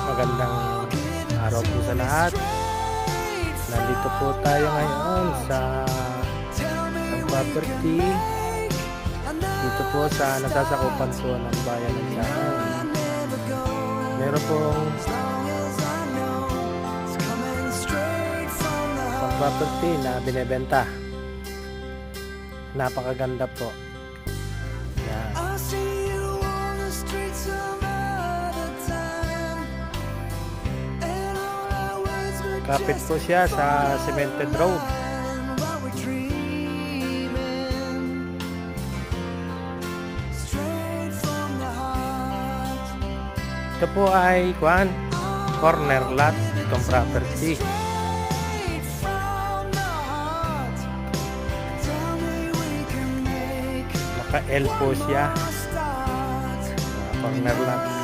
Magandang araw po sa lahat. Nandito po tayo ngayon sa property dito po sa nasasakupan po ng bayan ng Siargao. Meron pong property na binebenta. Napakaganda po. Yan. Kapit po siya sa cemented road. Ito po ay corner lot itong property. Naka L po siya. Corner lot.